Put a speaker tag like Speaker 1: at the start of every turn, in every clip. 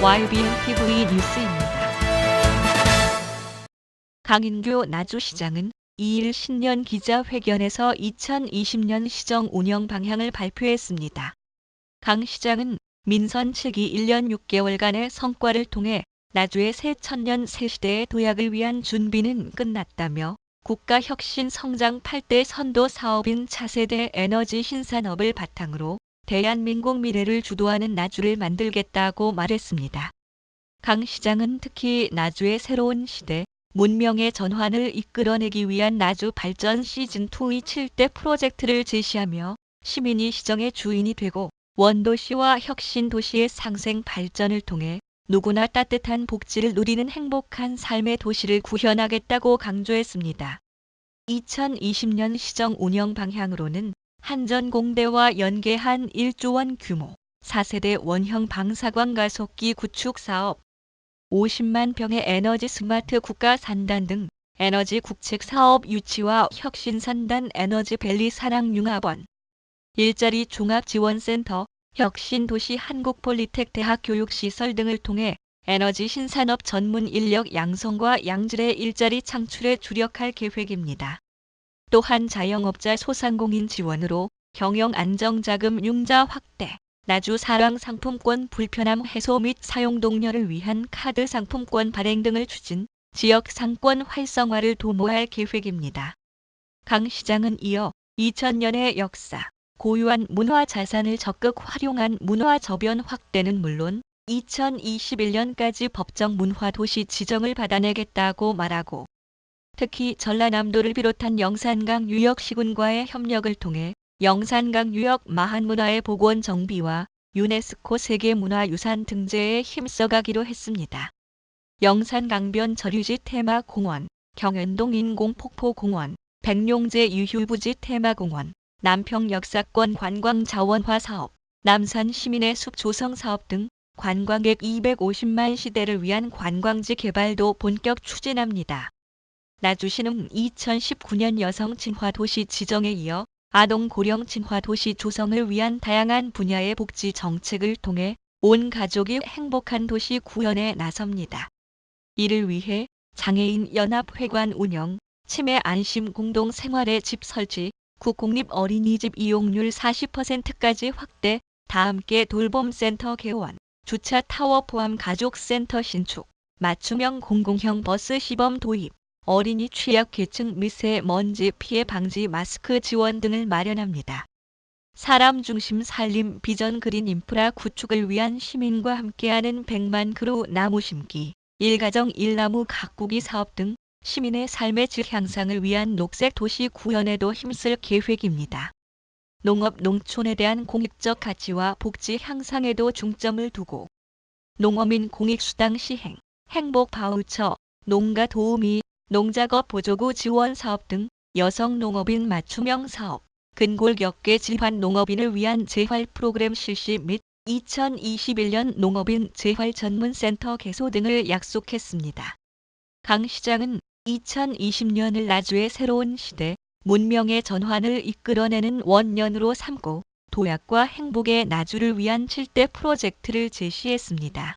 Speaker 1: YBN TV 뉴스입니다. 강인규 나주시장은 2일 신년 기자회견에서 2020년 시정 운영 방향을 발표했습니다. 강 시장은 민선 7기 1년 6개월간의 성과를 통해 나주의 새 천년 새시대의 도약을 위한 준비는 끝났다며 국가 혁신 성장 8대 선도 사업인 차세대 에너지 신산업을 바탕으로 대한민국 미래를 주도하는 나주를 만들겠다고 말했습니다. 강 시장은 특히 나주의 새로운 시대, 문명의 전환을 이끌어내기 위한 나주 발전 시즌2의 7대 프로젝트를 제시하며 시민이 시정의 주인이 되고 원도시와 혁신도시의 상생 발전을 통해 누구나 따뜻한 복지를 누리는 행복한 삶의 도시를 구현하겠다고 강조했습니다. 2020년 시정 운영 방향으로는 한전공대와 연계한 1조 원 규모 4세대 원형 방사광 가속기 구축 사업, 50만 평의 에너지 스마트 국가 산단 등 에너지 국책 사업 유치와 혁신산단 에너지밸리 산학융합원, 일자리 종합지원센터, 혁신도시 한국폴리텍 대학 교육시설 등을 통해 에너지 신산업 전문 인력 양성과 양질의 일자리 창출에 주력할 계획입니다. 또한 자영업자 소상공인 지원으로 경영 안정자금 융자 확대, 나주 사랑 상품권 불편함 해소 및 사용 독려를 위한 카드 상품권 발행 등을 추진, 지역 상권 활성화를 도모할 계획입니다. 강 시장은 이어 2000년의 역사, 고유한 문화 자산을 적극 활용한 문화 저변 확대는 물론 2021년까지 법정 문화도시 지정을 받아내겠다고 말하고, 특히 전라남도를 비롯한 영산강 유역 시군과의 협력을 통해 영산강 유역 마한문화의 복원 정비와 유네스코 세계문화유산 등재에 힘써가기로 했습니다. 영산강변 저류지 테마공원, 경연동 인공폭포공원, 백룡제 유휴부지 테마공원, 남평 역사권 관광자원화 사업, 남산 시민의 숲 조성 사업 등 관광객 250만 시대를 위한 관광지 개발도 본격 추진합니다. 나주시는 2019년 여성 친화 도시 지정에 이어 아동 고령 친화 도시 조성을 위한 다양한 분야의 복지 정책을 통해 온 가족이 행복한 도시 구현에 나섭니다. 이를 위해 장애인 연합회관 운영, 치매 안심 공동 생활의 집 설치, 국공립 어린이집 이용률 40%까지 확대, 다함께 돌봄센터 개원, 주차 타워 포함 가족센터 신축, 맞춤형 공공형 버스 시범 도입, 어린이 취약계층 미세먼지 피해 방지 마스크 지원 등을 마련합니다. 사람 중심 살림 비전 그린 인프라 구축을 위한 시민과 함께하는 100만 그루 나무 심기, 1가정 1나무 가꾸기 사업 등 시민의 삶의 질 향상을 위한 녹색 도시 구현에도 힘쓸 계획입니다. 농업 농촌에 대한 공익적 가치와 복지 향상에도 중점을 두고 농어민 공익수당 시행, 행복 바우처, 농가 도우미, 농작업 보조구 지원 사업 등 여성 농업인 맞춤형 사업, 근골격계 질환 농업인을 위한 재활 프로그램 실시 및 2021년 농업인 재활 전문센터 개소 등을 약속했습니다. 강 시장은 2020년을 나주의 새로운 시대, 문명의 전환을 이끌어내는 원년으로 삼고 도약과 행복의 나주를 위한 7대 프로젝트를 제시했습니다.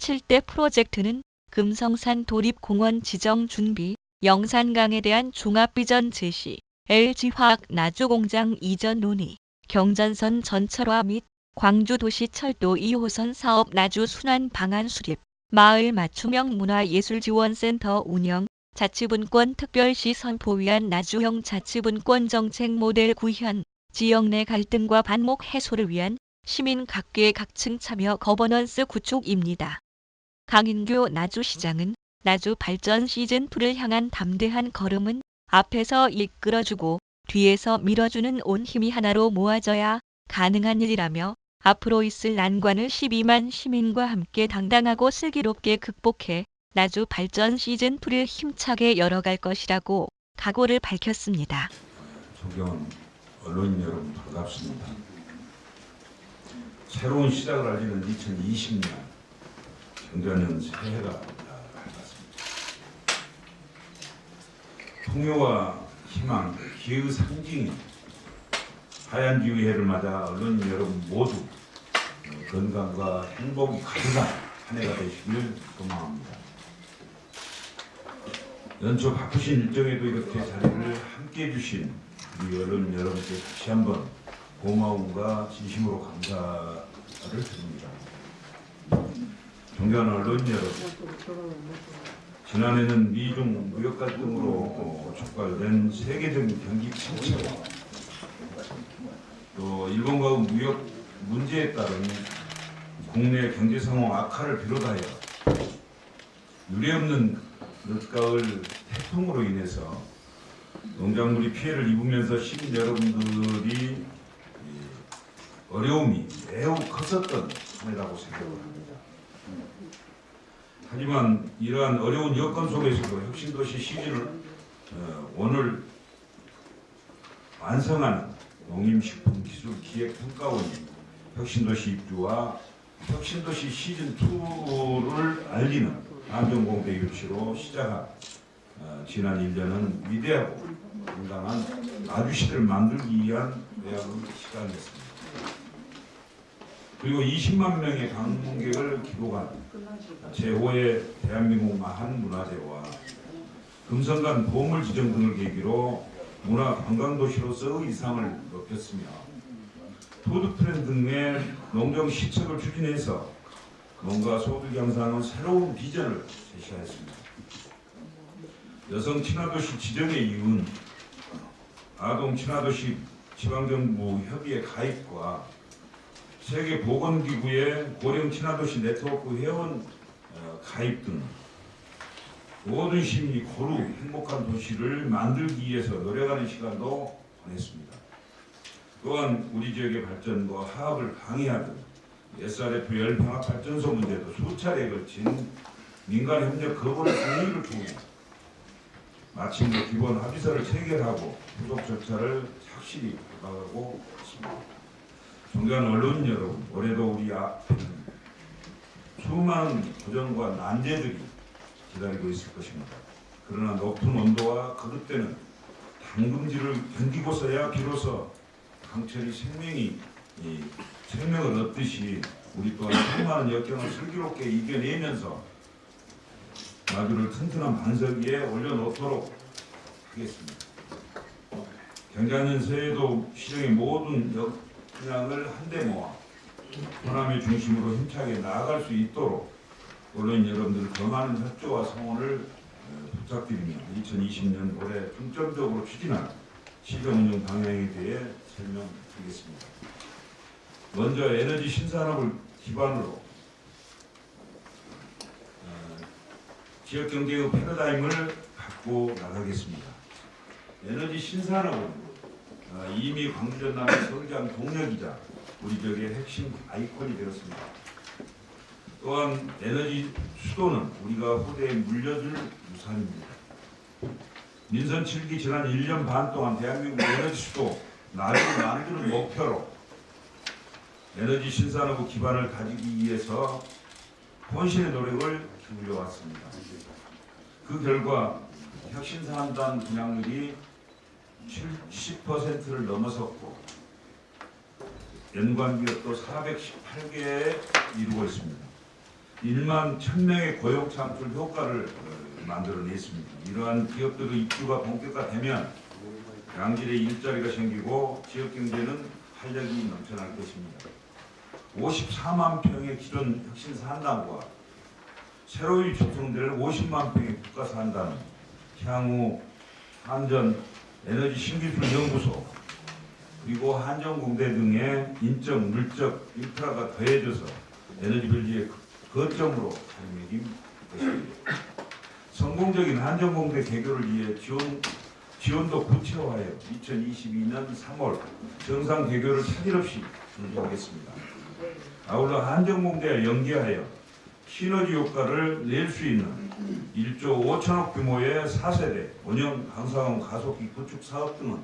Speaker 1: 7대 프로젝트는 금성산 도립공원 지정 준비, 영산강에 대한 종합비전 제시, LG화학 나주공장 이전 논의, 경전선 전철화 및 광주도시철도 2호선 사업 나주 순환 방안 수립, 마을 맞춤형 문화예술지원센터 운영, 자치분권 특별시 선포 위한 나주형 자치분권 정책 모델 구현, 지역 내 갈등과 반목 해소를 위한 시민 각계 각층 참여 거버넌스 구축입니다. 강인규 나주시장은 나주 발전 시즌2를 향한 담대한 걸음은 앞에서 이끌어주고 뒤에서 밀어주는 온 힘이 하나로 모아져야 가능한 일이라며 앞으로 있을 난관을 12만 시민과 함께 당당하고 슬기롭게 극복해 나주 발전 시즌2를 힘차게 열어갈 것이라고 각오를 밝혔습니다.
Speaker 2: 존경하는 언론인 여러분 반갑습니다. 새로운 시작을 알리는 2020년 경자년 새해가 밝았습니다. 풍요와 희망, 기의 상징인 하얀 기후의 해를 맞아 언론인 여러분 모두 건강과 행복이 가득한 한 해가 되시길 소망합니다. 연초 바쁘신 일정에도 이렇게 자리를 함께 해주신 우리 언론 여러분께 다시 한번 고마움과 진심으로 감사를 드립니다. 존경하는 언론 여러분, 지난해는 미중 무역 갈등으로 촉발된 세계적인 경기 침체와 또 일본과의 무역 문제에 따른 국내 경제 상황 악화를 비롯하여 유례없는 늦가을 태풍으로 인해서 농작물이 피해를 입으면서 시민 여러분들이 어려움이 매우 컸었던 한 해라고 생각합니다. 하지만 이러한 어려운 여건 속에서도 혁신도시 시즌을 오늘 완성하는 농림식품기술기획평가원이 혁신도시 입주와 혁신도시 시즌2를 알리는 안전공대 유치로 시작한 지난 1년은 위대하고 건강한 아주시를 만들기 위한 외압을 시작했습니다. 그리고 20만 명의 방문객을 기록한 제5회 대한민국 마한문화제와 금성간 보물 지정 등을 계기로 문화관광도시로서의 이상을 높였으며 푸드트렌드 등의 농정 시책을 추진해서 농가 소득 향상의 새로운 비전을 제시하였습니다. 여성 친화도시 지정의 이유는 아동 친화도시 지방정부 협의회 가입과 세계보건기구의 고령 친화도시 네트워크 회원 가입 등 모든 시민이 고루 행복한 도시를 만들기 위해서 노력하는 시간도 보냈습니다. 또한 우리 지역의 발전과 화합을 방해하던 SRF 열병합발전소 문제도 수차례에 걸친 민간협력 거부의 승리를 통해 마침내 기본 합의서를 체결하고 후속 절차를 착실히 나가고 있습니다. 존경하는 언론 여러분, 올해도 우리 앞에는 수많은 도전과 난제들이 기다리고 있을 것입니다. 그러나 높은 온도와 거듭되는 당금질을 견디고서야 비로소 강철이 생명을 얻듯이 우리 또한 수많은 역경을 슬기롭게 이겨내면서 마주를 튼튼한 반석 위에 올려놓도록 하겠습니다. 경자년 새해도 시정의 모든 역량을 한데 모아 호남의 중심으로 힘차게 나아갈 수 있도록 언론 여러분들 더 많은 협조와 성원을 부탁드리며 2020년 올해 중점적으로 추진할 시정 운영 방향에 대해 설명드리겠습니다. 먼저 에너지 신산업을 기반으로 지역 경제의 패러다임을 바꿔 나가겠습니다. 에너지 신산업은 이미 광주 전남의 성장 동력이자 우리 지역의 핵심 아이콘이 되었습니다. 또한 에너지 수도는 우리가 후대에 물려줄 유산입니다. 민선 7기 지난 1년 반 동안 대한민국 에너지 수도 나를 만드는 목표로 에너지 신산업 기반을 가지기 위해서 혼신의 노력을 기울여 왔습니다. 그 결과 혁신산단 분양률이 70%를 넘어섰고 연관 기업도 418개에 이루고 있습니다. 1만 1000명의 고용 창출 효과를 만들어냈습니다. 이러한 기업들의 입주가 본격화되면 양질의 일자리가 생기고 지역 경제는 활력이 넘쳐날 것입니다. 54만 평의 기존 혁신 산단과 새로이 조성될 50만 평의 국가 산단은 향후 한전 에너지 신기술 연구소 그리고 한전공대 등의 인적, 물적 인프라가 더해져서 에너지밸리의 거점으로 자리매김 것입니다. 성공적인 한전공대 개교를 위해 지원도 구체화하여 2022년 3월 정상 개교를 차질 없이 준비하겠습니다. 아울러 한전공대와 연계하여 시너지 효과를 낼 수 있는 1조 5천억 규모의 4세대 원형 강사원 가속기 구축 사업 등은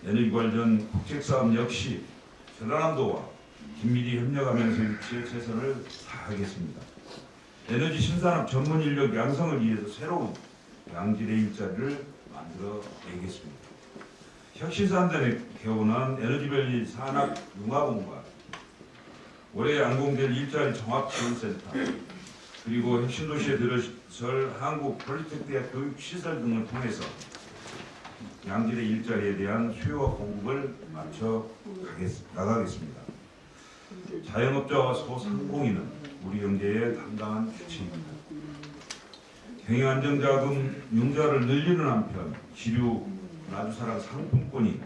Speaker 2: 에너지 관련 국책사업 역시 전라남도와 긴밀히 협력하면서 일치에 최선을 다하겠습니다. 에너지 신산업 전문 인력 양성을 위해서 새로운 양질의 일자리를 만들어내겠습니다. 혁신산단에 개원한 에너지밸리 산학융합원과 올해 안공될 일자리 종합지원센터, 그리고 핵심 도시에 들어설 한국 폴리테크닉 교육 시설 등을 통해서 양질의 일자리에 대한 수요와 공급을 맞춰 나가겠습니다. 자영업자와 소상공인은 우리 경제의 당당한 주체입니다. 경영안정자금 융자를 늘리는 한편 지류 나주사랑 상품권의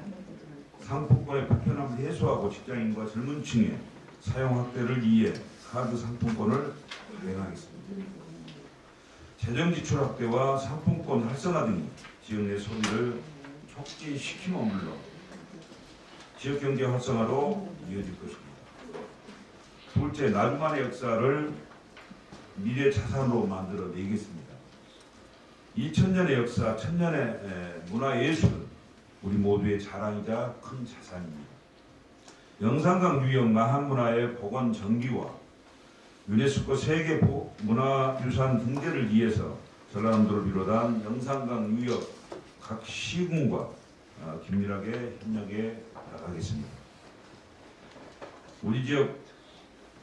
Speaker 2: 불편함을 해소하고 직장인과 젊은 층의 사용 확대를 위해 카드 상품권을 발행하겠습니다. 재정 지출 확대와 상품권 활성화 등이 지역 내 소비를 촉진시킴은 물론 지역 경제 활성화로 이어질 것입니다. 둘째, 나주만의 역사를 미래 자산으로 만들어 내겠습니다. 2000년의 역사, 1000년의 문화예술은 우리 모두의 자랑이자 큰 자산입니다. 영산강 유역 마한문화의 복원 정비와 유네스코 세계 문화유산 등재를 위해서 전라남도를 비롯한 영산강 유역 각 시군과 긴밀하게 협력해 나가겠습니다. 우리 지역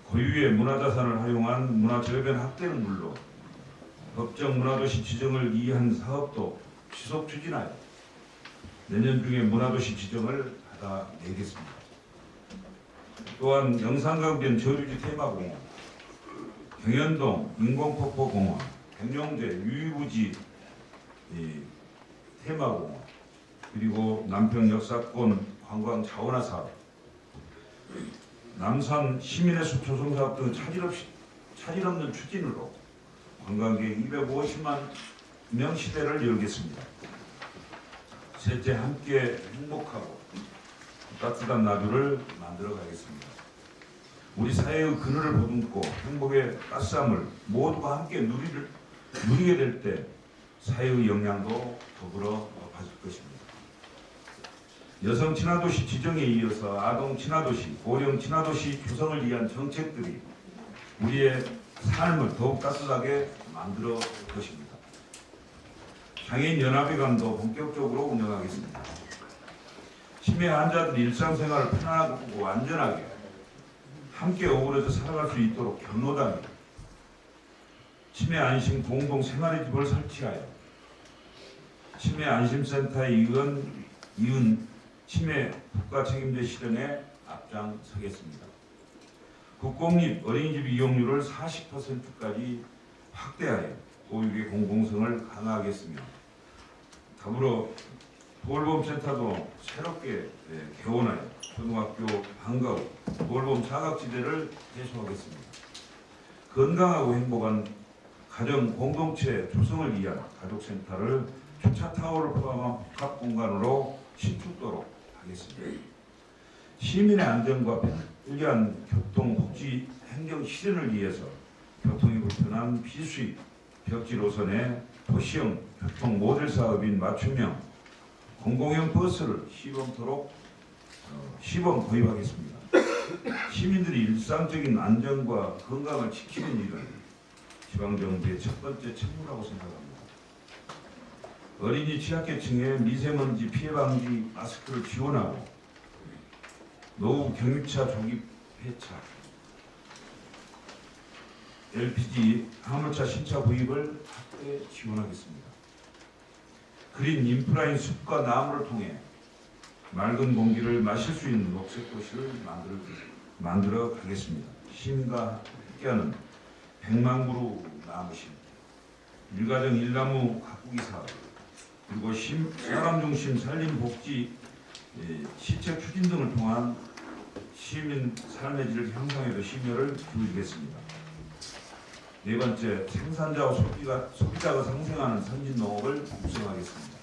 Speaker 2: 고유의 문화자산을 활용한 문화저변 확대는 물론 법정 문화도시 지정을 위한 사업도 지속 추진하여 내년 중에 문화도시 지정을 받아내겠습니다. 또한 영산강변 저류지 테마공원, 경연동 인공폭포공원, 백령제 유유부지 테마공원, 그리고 남평 역사권 관광 자원화 사업, 남산 시민의 숲 조성 사업 등 차질 없는 추진으로 관광객 250만 명 시대를 열겠습니다. 셋째, 함께 행복하고 따뜻한 나주를 만들어 가겠습니다. 우리 사회의 그늘을 보듬고 행복의 따스함을 모두가 함께 누리게 될 때 사회의 역량도 더불어 높아질 것입니다. 여성 친화도시 지정에 이어서 아동 친화도시, 고령 친화도시 조성을 위한 정책들이 우리의 삶을 더욱 따뜻하게 만들어 올 것입니다. 장애인 연합회관도 본격적으로 운영하겠습니다. 치매 환자들 일상생활을 편안하고 안전하게 함께 어우러져 살아갈 수 있도록 경로당에 치매 안심 공동 생활의 집을 설치하여 치매 안심센터에 이은 치매 국가 책임제 실현에 앞장서겠습니다. 국공립 어린이집 이용률을 40%까지 확대하여 보육의 공공성을 강화하겠으며 더불어 돌봄센터도 새롭게 개원하여 초등학교 방과 후 돌봄 사각지대를 해소하겠습니다. 건강하고 행복한 가정 공동체 조성을 위한 가족센터를 주차타워를 포함한 복합공간으로 신축도록 하겠습니다. 시민의 안전과 편리한 교통복지 행정 실현을 위해서 교통이 불편한 비수익 벽지 노선의 도시형 교통 모델 사업인 맞춤형 공공형 버스를 시범 도입하겠습니다. 시민들이 일상적인 안전과 건강을 지키는 일은 지방정부의 첫 번째 책무라고 생각합니다. 어린이 취약계층의 미세먼지 피해 방지 마스크를 지원하고 노후 경유차 조기 폐차, LPG 화물차 신차 구입을 확대 지원하겠습니다. 그린 인프라인 숲과 나무를 통해 맑은 공기를 마실 수 있는 녹색 도시를 만들어 가겠습니다. 시민과 함께하는 100만 그루 나무심, 일가정 일나무 가꾸기 사업, 그리고 사람 중심 산림 복지 시책 추진 등을 통한 시민 삶의 질을 향상에도 심혈을 기울이겠습니다. 네 번째, 생산자와 소비자가 상생하는 선진 농업을 구성하겠습니다.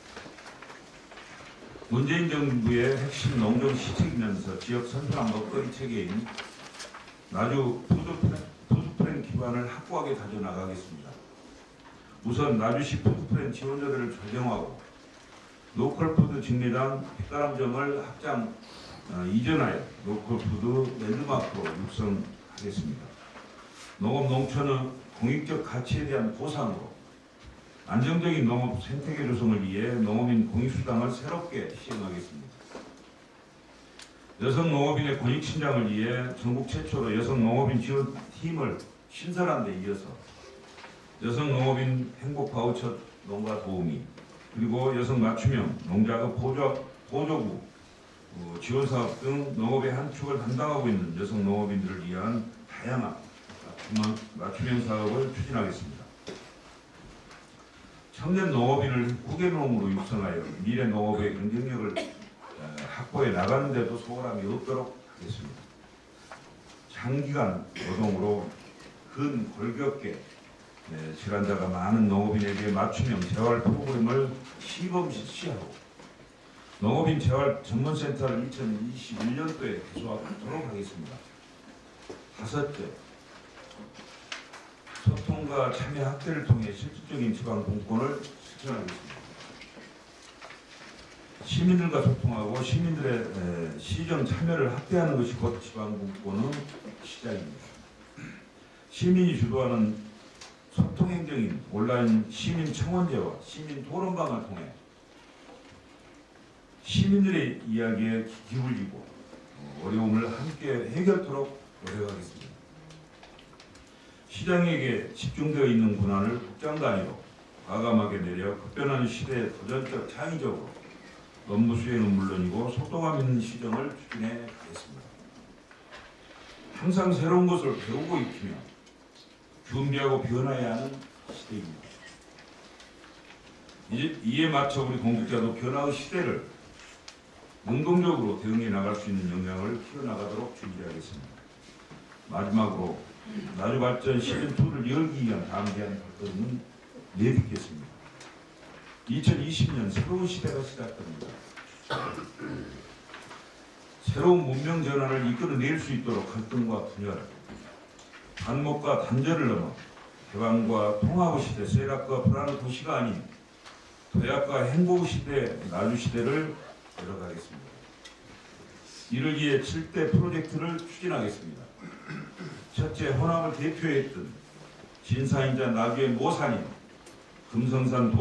Speaker 2: 문재인 정부의 핵심 농정 시책이면서 지역 선순환 먹거리 체계인 나주 푸드프렌 기반을 확고하게 다져나가겠습니다. 우선 나주시 푸드프렌 지원자들을 조정하고 로컬푸드 직매장 백가람점을 확장 이전하여 로컬푸드 랜드마크로 육성하겠습니다. 농업 농촌의 공익적 가치에 대한 보상으로 안정적인 농업 생태계 조성을 위해 농업인 공익수당을 새롭게 시행하겠습니다. 여성 농업인의 권익 신장을 위해 전국 최초로 여성 농업인 지원팀을 신설한 데 이어서 여성 농업인 행복 바우처 농가 도우미, 그리고 여성 맞춤형 농작업 보조구 지원 사업 등 농업의 한 축을 담당하고 있는 여성 농업인들을 위한 다양한 맞춤형 사업을 추진하겠습니다. 청년 농업인을 후계농으로 육성하여 미래 농업의 경쟁력을 확보해 나가는 데도 소홀함이 없도록 하겠습니다. 장기간 노동으로 근골격계 질환자가 많은 농업인에게 맞춤형 재활 프로그램을 시범 실시하고 농업인 재활 전문센터를 2021년도에 개소하도록 하겠습니다. 다섯째, 소통과 참여 확대를 통해 실질적인 지방 공권을 실천하겠습니다. 시민들과 소통하고 시민들의 시정 참여를 확대하는 것이 곧 지방 공권의 시작입니다. 시민이 주도하는 소통 행정인 온라인 시민 청원제와 시민 토론방을 통해 시민들의 이야기에 기울이고 어려움을 함께 해결토록 노력하겠습니다. 시장에게 집중되어 있는 권한을 국장 단위로 과감하게 내려 급변하는 시대에 도전적 창의적으로 업무 수행은 물론이고 속도감 있는 시정을 추진해 가겠습니다. 항상 새로운 것을 배우고 익히며 준비하고 변화해야 하는 시대입니다. 이에 맞춰 우리 공직자도 변화의 시대를 능동적으로 대응해 나갈 수 있는 역량을 키워나가도록 준비하겠습니다. 마지막으로 나주발전 시즌2를 열기 위한 담대한 발걸음은 내딛겠습니다. 2020년 새로운 시대가 시작됩니다. 새로운 문명 전환을 이끌어낼 수 있도록 갈등과 분열, 반목과 단절을 넘어 개방과 통합의 시대, 쇠락과 불안의 도시가 아닌 도약과 행복의 시대, 나주 시대를 열어가겠습니다. 이를 위해 7대 프로젝트를 추진하겠습니다. 첫째, 호남을 대표했던 진사인자 나주의 모산인 금성산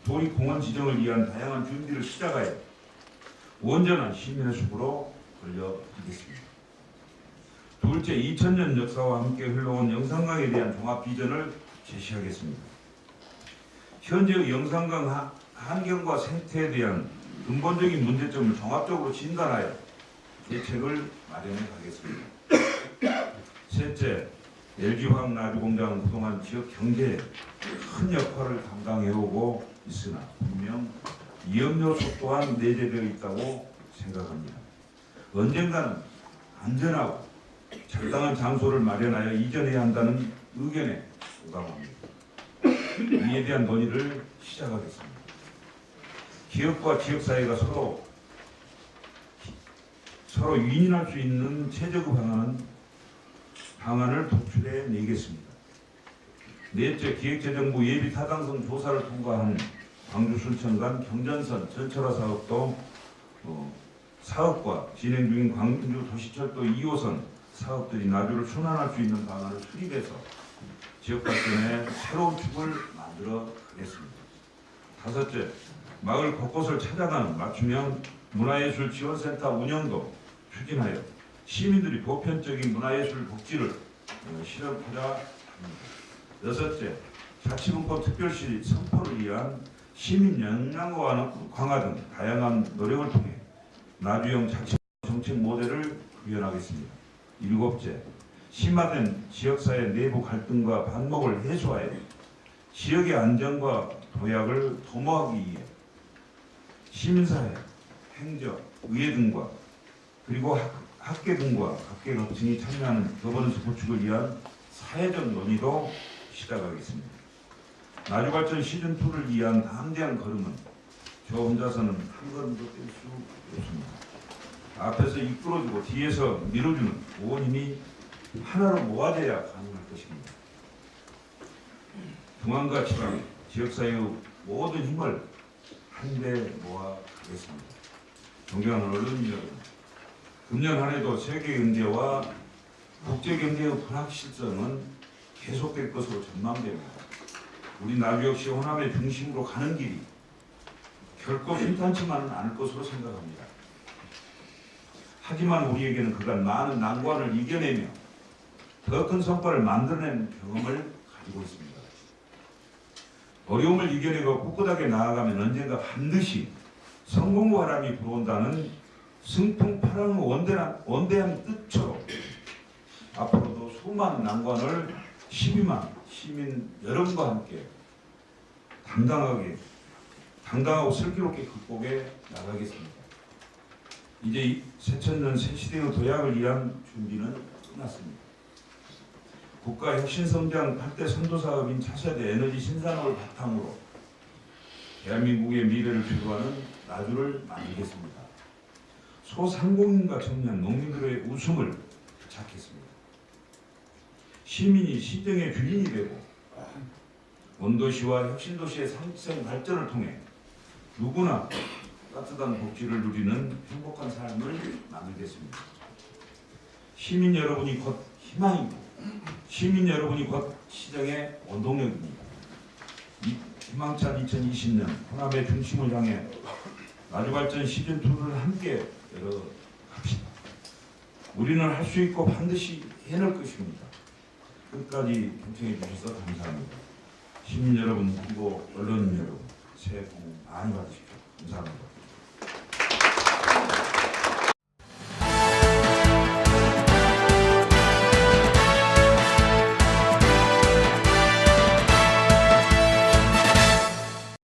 Speaker 2: 도립공원 지정을 위한 다양한 준비를 시작하여 온전한 시민의 숲으로 돌려드리겠습니다. 둘째, 2000년 역사와 함께 흘러온 영산강에 대한 종합 비전을 제시하겠습니다. 현재의 영산강 환경과 생태에 대한 근본적인 문제점을 종합적으로 진단하여 대책을 마련해 가겠습니다. 셋째, LG화학 나주공장은 그동안 지역 경제에 큰 역할을 감당해오고 있으나 분명 위험 요소 또한 내재되어 있다고 생각합니다. 언젠가는 안전하고 적당한 장소를 마련하여 이전해야 한다는 의견에 공감합니다. 이에 대한 논의를 시작하겠습니다. 기업과 지역사회가 서로 윈윈할 수 있는 최적의 방안을 도출해 내겠습니다. 넷째, 기획재정부 예비 타당성 조사를 통과한 광주 순천 경전선 전철화 사업도 사업과 진행 중인 광주 도시철도 2호선 사업들이 나주를 순환할 수 있는 방안을 수립해서 지역 발전에 새로운 축을 만들어 가겠습니다. 다섯째, 마을 곳곳을 찾아가는 맞춤형 문화예술 지원센터 운영도 추진하여 시민들이 보편적인 문화예술 복지를 실현하자 합니다. 여섯째, 자치분권 특별시 선포를 위한 시민 역량 강화 등 다양한 노력을 통해 나주형 자치 정책 모델을 구현하겠습니다. 일곱째, 심화된 지역사회 내부 갈등과 반목을 해소하여 지역의 안정과 도약을 도모하기 위해 시민사회, 행정, 의회 등과 그리고 학계 등과 각계각층이 참여하는 거버넌스 구축을 위한 사회적 논의도 시작하겠습니다. 나주발전 시즌2를 위한 담대한 걸음은 저 혼자서는 한 걸음도 뗄 수 없습니다. 앞에서 이끌어주고 뒤에서 밀어주는 온 힘이 하나로 모아져야 가능할 것입니다. 중앙과 지방, 지역사회의 모든 힘을 한데 모아가겠습니다. 존경하는 언론인 여러분, 금년 한 해도 세계 경제와 국제 경제의 불확실성은 계속될 것으로 전망됩니다. 우리 나주 역시 호남의 중심으로 가는 길이 결코 순탄치만은 않을 것으로 생각합니다. 하지만 우리에게는 그간 많은 난관을 이겨내며 더 큰 성과를 만들어낸 경험을 가지고 있습니다. 어려움을 이겨내고 꿋꿋하게 나아가면 언젠가 반드시 성공의 바람이 불어온다는 승풍파랑의 원대한 뜻처럼 앞으로도 수많은 난관을 12만 시민 여러분과 함께 당당하고 슬기롭게 극복해 나가겠습니다. 이제 새천년 새시대의 도약을 위한 준비는 끝났습니다. 국가 혁신성장 8대 선도사업인 차세대 에너지 신산업을 바탕으로 대한민국의 미래를 주도하는 나주를 만들겠습니다. 소상공인과 청년, 농민들의 웃음을 찾겠습니다. 시민이 시정의 주인이 되고 원도시와 혁신도시의 상생 발전을 통해 누구나 따뜻한 복지를 누리는 행복한 삶을 만들겠습니다. 시민 여러분이 곧 희망이고 시민 여러분이 곧 시정의 원동력입니다. 희망찬 2020년 호남의 중심을 향해 나주발전 시즌2를 함께 열어갑시다. 우리는 할 수 있고 반드시 해낼 것입니다. 끝까지 경청해 주셔서 감사합니다. 시민 여러분 그리고 언론인 여러분 새해 복 많이 받으십시오. 감사합니다.